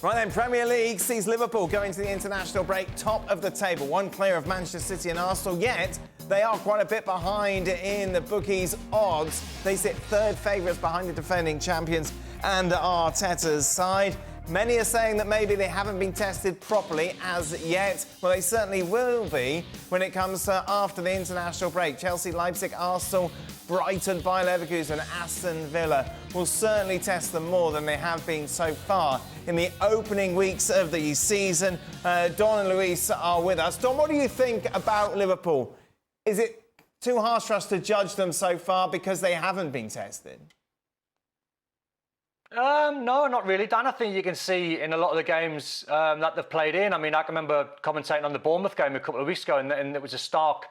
Right then, Premier League sees Liverpool going to the international break top of the table, one clear of Manchester City and Arsenal, yet they are quite a bit behind in the bookies' odds. They sit third favourites behind the defending champions and Arteta's side. Many are saying that maybe they haven't been tested properly as yet. Well, they certainly will be when it comes to after the international break. Chelsea, Leipzig, Arsenal, Brighton, Bayer Leverkusen, Aston Villa will certainly test them more than they have been so far in the opening weeks of the season. Don and Luis are with us. Don, what do you think about Liverpool? Is it too harsh for us to judge them so far because they haven't been tested? No, not really, Dan. I think you can see in a lot of the games that they've played in. I mean, I can remember commentating on the Bournemouth game a couple of weeks ago, and there was a stark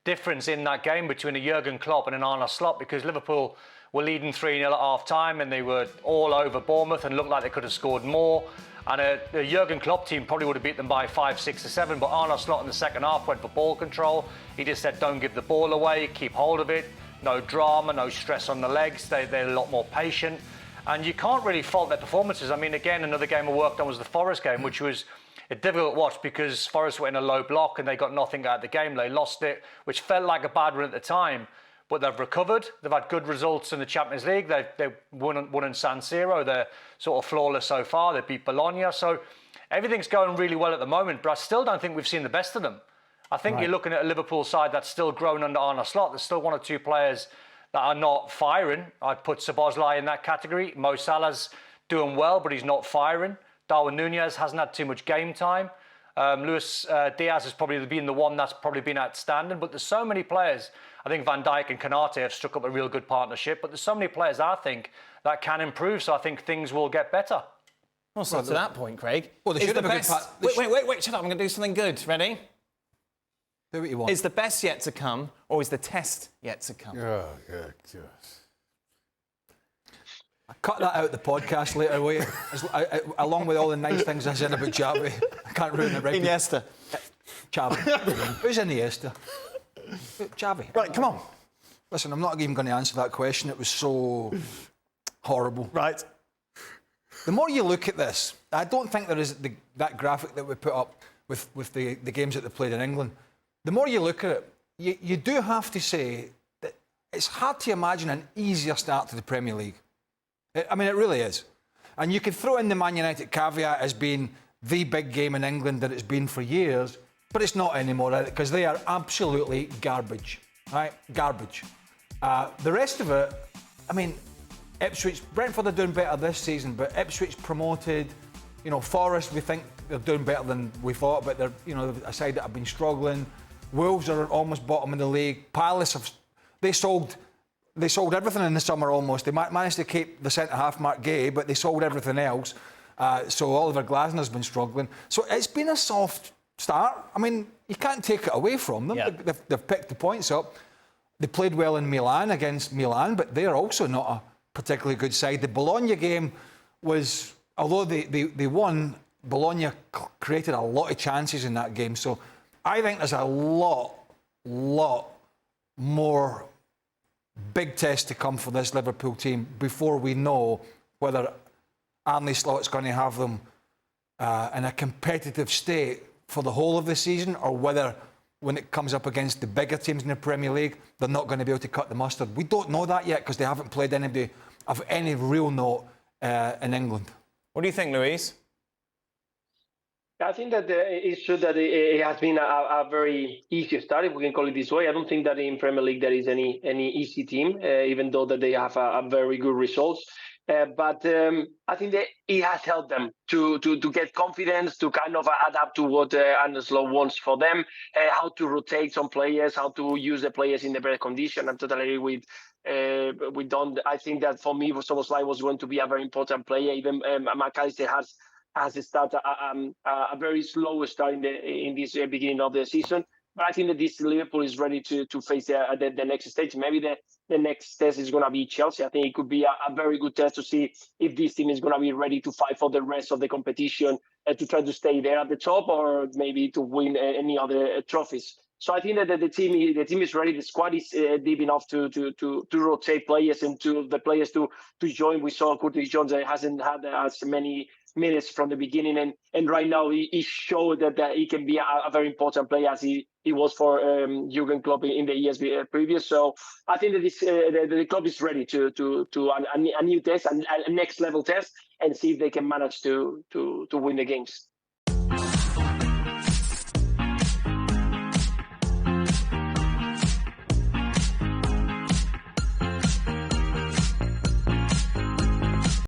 difference in that game between a Jurgen Klopp and an Arne Slot, because Liverpool were leading 3-0 at half-time and they were all over Bournemouth and looked like they could have scored more. And a Jurgen Klopp team probably would have beat them by 5, 6 or 7, but Arne Slot in the second half went for ball control. He just said, don't give the ball away, keep hold of it, no drama, no stress on the legs. They're a lot more patient. And you can't really fault their performances. I mean, again, another game I worked on was the Forest game, which was a difficult watch because Forest were in a low block and they got nothing out of the game. They lost it, which felt like a bad one at the time. But they've recovered. They've had good results in the Champions League. They won in San Siro. They're sort of flawless so far. They beat Bologna. So everything's going really well at the moment. But I still don't think we've seen the best of them. I think You're looking at a Liverpool side that's still grown under Arne Slot. There's still one or two players that are not firing. I'd put Szoboszlai in that category. Mo Salah's doing well, but he's not firing. Darwin Núñez hasn't had too much game time. Luis Diaz has probably been the one that's probably been outstanding. But there's so many players. I think Van Dijk and Konate have struck up a real good partnership. But there's so many players, I think, that can improve. So I think things will get better. Well, so to that point, Craig. Well, they should have a good part. Wait, shut up. I'm going to do something good. Ready? Do what you want. Is the best yet to come, or is the test yet to come? Oh, yeah. Cut that out of the podcast later, will you? Along with all the nice things I said about Xavi. I can't ruin the record. Iniesta. Xavi. Who's Iniesta? Xavi. Right, come on. Listen, I'm not even going to answer that question. It was so horrible. Right. The more you look at this, I don't think there is that graphic that we put up with the games that they played in England. The more you look at it, you do have to say that it's hard to imagine an easier start to the Premier League. I mean, it really is. And you could throw in the Man United caveat as being the big game in England that it's been for years, but it's not anymore, because they are absolutely garbage, right? Garbage. The rest of it, I mean, Brentford are doing better this season, but Ipswich promoted. You know, Forest, we think they're doing better than we thought, but they're, a side that have been struggling. Wolves are almost bottom of the league. Palace they sold everything in the summer almost. They managed to keep the centre-half Mark Gay, but they sold everything else. So Oliver Glasner's been struggling. So it's been a soft start. I mean, you can't take it away from them. Yeah. They've picked the points up. They played well in Milan against Milan, but they're also not a particularly good side. The Bologna game was, although they won, Bologna created a lot of chances in that game. So I think there's a lot more big tests to come for this Liverpool team before we know whether Arne Slot's going to have them in a competitive state for the whole of the season, or whether when it comes up against the bigger teams in the Premier League, they're not going to be able to cut the mustard. We don't know that yet because they haven't played anybody of any real note in England. What do you think, Luis? I think that it's true that it has been a very easy start, if we can call it this way. I don't think that in Premier League there is any easy team, even though that they have a very good results. But I think that it has helped them to get confidence, to kind of adapt to what Arne Slot wants for them, how to rotate some players, how to use the players in the better condition. I'm totally agree with Don. I think that for me, Szoboszlai was going to be a very important player. Even McAllister has started a very slow start in this beginning of the season. But I think that this Liverpool is ready to face the next stage. Maybe the next test is going to be Chelsea. I think it could be a very good test to see if this team is going to be ready to fight for the rest of the competition, to try to stay there at the top, or maybe to win any other trophies. So I think that the team is ready. The squad is deep enough to rotate players and to the players to join. We saw Curtis Jones hasn't had as many minutes from the beginning, and right now he showed that he can be a very important player as he was for Jurgen Klopp in the years previous. So I think that the club is ready to a new test, a next level test, and see if they can manage to win the games.